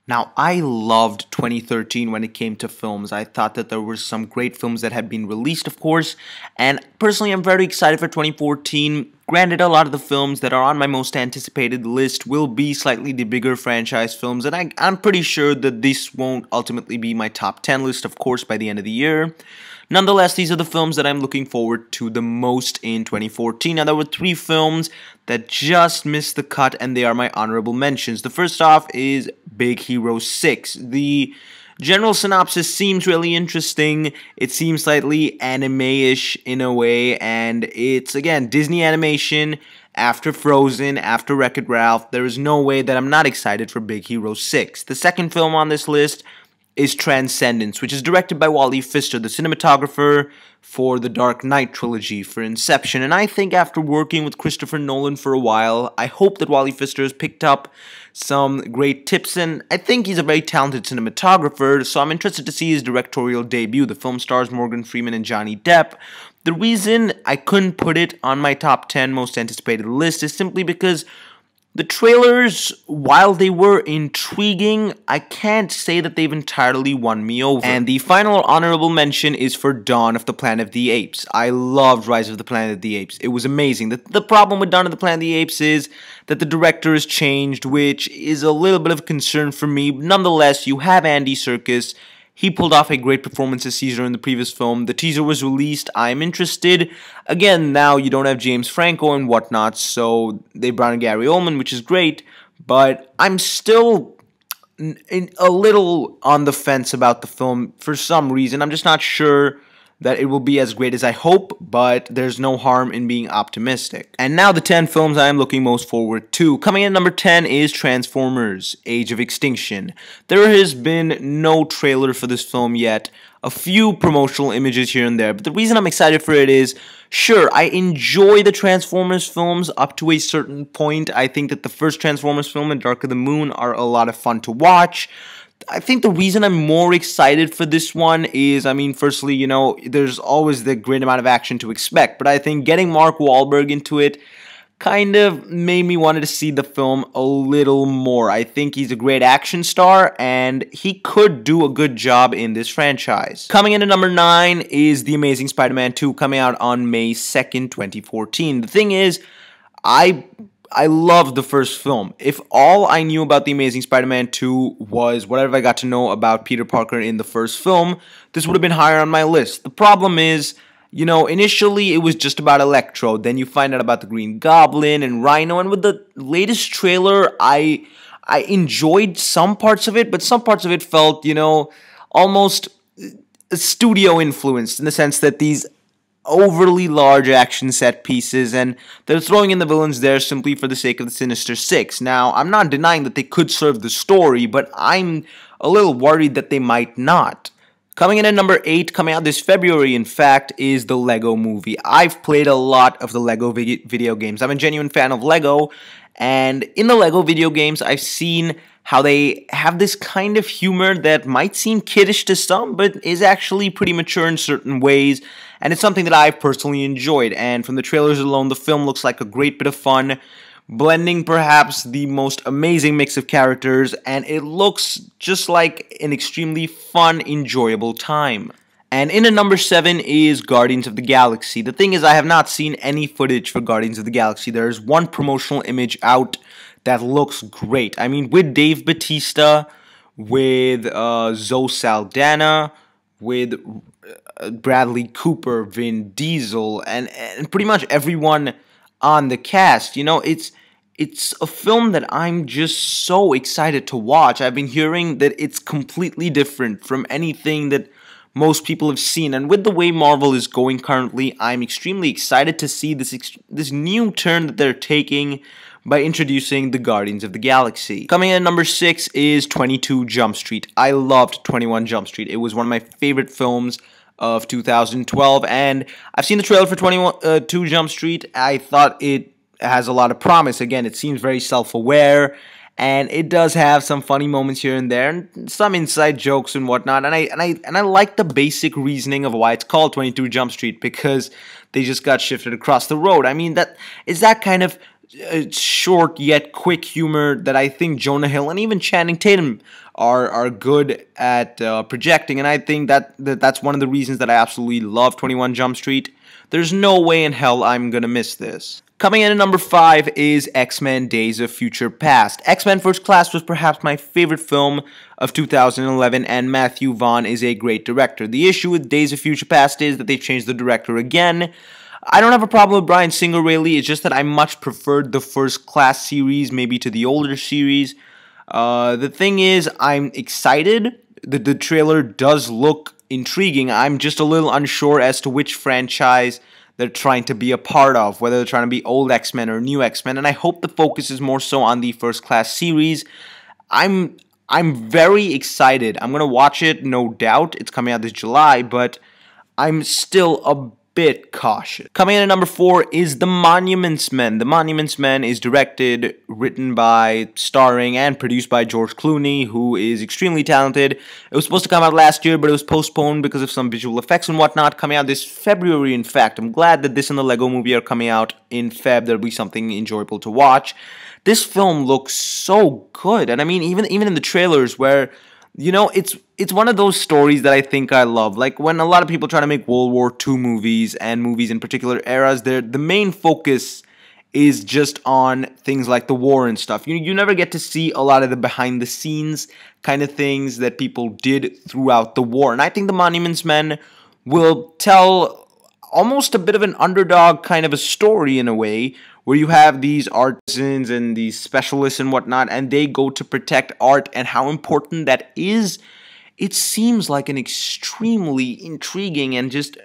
Now, I loved 2013 when it came to films. I thought that there were some great films that had been released, of course, and personally, I'm very excited for 2014. Granted, a lot of the films that are on my most anticipated list will be slightly the bigger franchise films, and I'm pretty sure that this won't ultimately be my top 10 list, of course, by the end of the year. Nonetheless, these are the films that I'm looking forward to the most in 2014. Now, there were 3 films that just missed the cut, and they are my honorable mentions. The first off is Big Hero 6. The general synopsis seems really interesting. It seems slightly anime-ish in a way, and it's, again, Disney animation. After Frozen, after Wreck-It Ralph, there is no way that I'm not excited for Big Hero 6. The second film on this list is Transcendence, which is directed by Wally Pfister, the cinematographer for the Dark Knight trilogy, for Inception. And I think after working with Christopher Nolan for a while, I hope that Wally Pfister has picked up some great tips, and I think he's a very talented cinematographer, so I'm interested to see his directorial debut. The film stars Morgan Freeman and Johnny Depp. The reason I couldn't put it on my top 10 most anticipated list is simply because the trailers, while they were intriguing, I can't say that they've entirely won me over. And the final honorable mention is for Dawn of the Planet of the Apes. I loved Rise of the Planet of the Apes. It was amazing. The problem with Dawn of the Planet of the Apes is that the director has changed, which is a little bit of a concern for me. Nonetheless, you have Andy Serkis. He pulled off a great performance as Caesar in the previous film. The teaser was released. I'm interested. Again, now you don't have James Franco and whatnot, so they brought in Gary Oldman, which is great, but I'm still a little on the fence about the film for some reason. I'm just not sure that it will be as great as I hope, but there's no harm in being optimistic. And now the 10 films I am looking most forward to. Coming in at number 10 is Transformers: Age of Extinction. There has been no trailer for this film yet, a few promotional images here and there, but the reason I'm excited for it is, sure, I enjoy the Transformers films up to a certain point. I think that the first Transformers film and Dark of the Moon are a lot of fun to watch. I think the reason I'm more excited for this one is, firstly, there's always the great amount of action to expect, but I think getting Mark Wahlberg into it kind of made me want to see the film a little more. I think he's a great action star, and he could do a good job in this franchise. Coming in at number 9 is The Amazing Spider-Man 2, coming out on May 2nd, 2014. The thing is, I loved the first film. If all I knew about The Amazing Spider-Man 2 was whatever I got to know about Peter Parker in the first film, this would have been higher on my list. The problem is, initially it was just about Electro, then you find out about the Green Goblin and Rhino, and with the latest trailer, I enjoyed some parts of it, but some parts of it felt, almost studio influenced, in the sense that these overly large action set pieces, and they're throwing in the villains there simply for the sake of the Sinister Six. Now, I'm not denying that they could serve the story, but I'm a little worried that they might not. Coming in at number 8, coming out this February, in fact, is the Lego Movie. I've played a lot of the Lego video games. I'm a genuine fan of Lego, and in the Lego video games, I've seen how they have this kind of humor that might seem kiddish to some, but is actually pretty mature in certain ways, and it's something that I've personally enjoyed. And from the trailers alone, the film looks like a great bit of fun, blending perhaps the most amazing mix of characters, and it looks just like an extremely fun, enjoyable time. And in at number 7 is Guardians of the Galaxy. The thing is, I have not seen any footage for Guardians of the Galaxy. There is one promotional image out that looks great. With Dave Bautista, with Zoe Saldana, with Bradley Cooper, Vin Diesel, and pretty much everyone on the cast. It's a film that I'm just so excited to watch. I've been hearing that it's completely different from anything that most people have seen, and with the way Marvel is going currently, I'm extremely excited to see this new turn that they're taking by introducing the Guardians of the Galaxy. Coming in at number 6 is 22 Jump Street. I loved 21 Jump Street. It was one of my favorite films of 2012, and I've seen the trailer for 22 Jump Street. I thought it has a lot of promise. Again, it seems very self-aware, and it does have some funny moments here and there, and some inside jokes and whatnot. And I like the basic reasoning of why it's called 22 Jump Street, because they just got shifted across the road. That is that kind of short yet quick humor that I think Jonah Hill and even Channing Tatum are good at projecting, and I think that's one of the reasons that I absolutely love 21 Jump Street. There's no way in hell I'm gonna miss this. Coming in at number 5 is X-Men Days of Future Past. X-Men First Class was perhaps my favorite film of 2011, and Matthew Vaughn is a great director. The issue with Days of Future Past is that they changed the director again. I don't have a problem with Bryan Singer, really. It's just that I much preferred the First Class series, maybe to the older series. The thing is, I'm excited. The trailer does look intriguing. I'm just a little unsure as to which franchise they're trying to be a part of, whether they're trying to be old X-Men or new X-Men, and I hope the focus is more so on the First Class series. I'm very excited. I'm gonna watch it, no doubt. It's coming out this July, but I'm still a bit cautious. Coming in at number 4 is The Monuments Men. The Monuments Men is directed, written by, starring, and produced by George Clooney, who is extremely talented. It was supposed to come out last year, but it was postponed because of some visual effects and whatnot, coming out this February, in fact. I'm glad that this and the Lego Movie are coming out in Feb. There'll be something enjoyable to watch. This film looks so good, and I mean, even in the trailers where, you know, it's one of those stories that I think I love. Like when a lot of people try to make World War II movies and movies in particular eras, the main focus is just on things like the war and stuff. You never get to see a lot of the behind the scenes kind of things that people did throughout the war. And I think The Monuments Men will tell almost a bit of an underdog kind of a story in a way, where you have these artisans and these specialists and whatnot, and they go to protect art and how important that is. It seems like an extremely intriguing and just,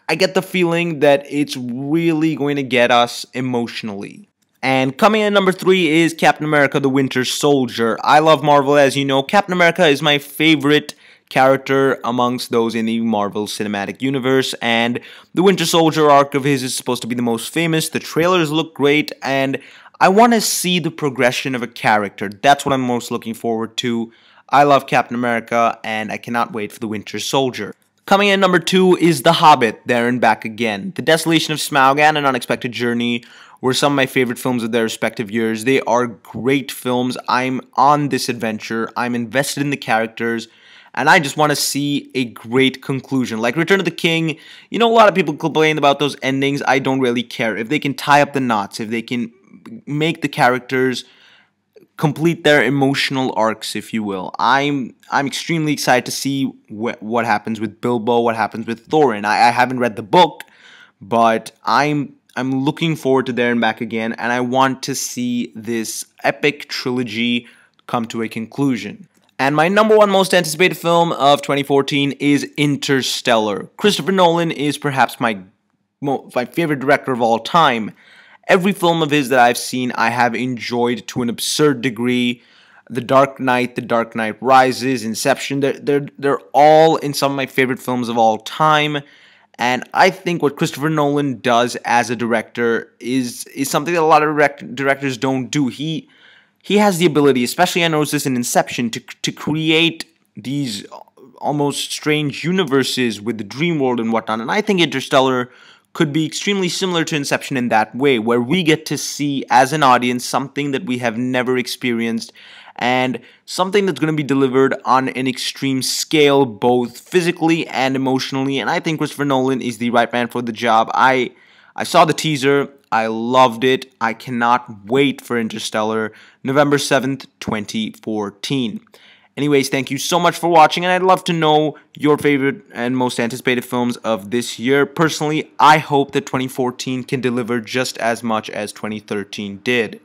I get the feeling that it's really going to get us emotionally. And coming in at number 3 is Captain America: The Winter Soldier. I love Marvel, as you know. Captain America is my favorite character amongst those in the Marvel Cinematic Universe, and the Winter Soldier arc of his is supposed to be the most famous. The trailers look great, and I want to see the progression of a character. That's what I'm most looking forward to. I love Captain America, and I cannot wait for the Winter Soldier. Coming in at number 2 is The Hobbit, there and back again. The Desolation of Smaug and An Unexpected Journey were some of my favorite films of their respective years. They are great films. I'm on this adventure. I'm invested in the characters, and I just want to see a great conclusion. Like Return of the King, you know, a lot of people complain about those endings. I don't really care. If they can tie up the knots, if they can make the characters complete their emotional arcs, if you will, I'm extremely excited to see what happens with Bilbo, what happens with Thorin. I haven't read the book, but I'm looking forward to There and Back Again, and I want to see this epic trilogy come to a conclusion. And my number 1 most anticipated film of 2014 is Interstellar. Christopher Nolan is perhaps my favorite director of all time. Every film of his that I've seen, I have enjoyed to an absurd degree. The Dark Knight, The Dark Knight Rises, Inception, they're all in some of my favorite films of all time. And I think what Christopher Nolan does as a director is something that a lot of directors don't do. He has the ability, especially I noticed this in Inception, to create these almost strange universes with the dream world and whatnot. And I think Interstellar could be extremely similar to Inception in that way, where we get to see, as an audience, something that we have never experienced, and something that's going to be delivered on an extreme scale, both physically and emotionally. And I think Christopher Nolan is the right man for the job. I saw the teaser. I loved it. I cannot wait for Interstellar, November 7th, 2014. Anyways, thank you so much for watching, and I'd love to know your favorite and most anticipated films of this year. Personally, I hope that 2014 can deliver just as much as 2013 did.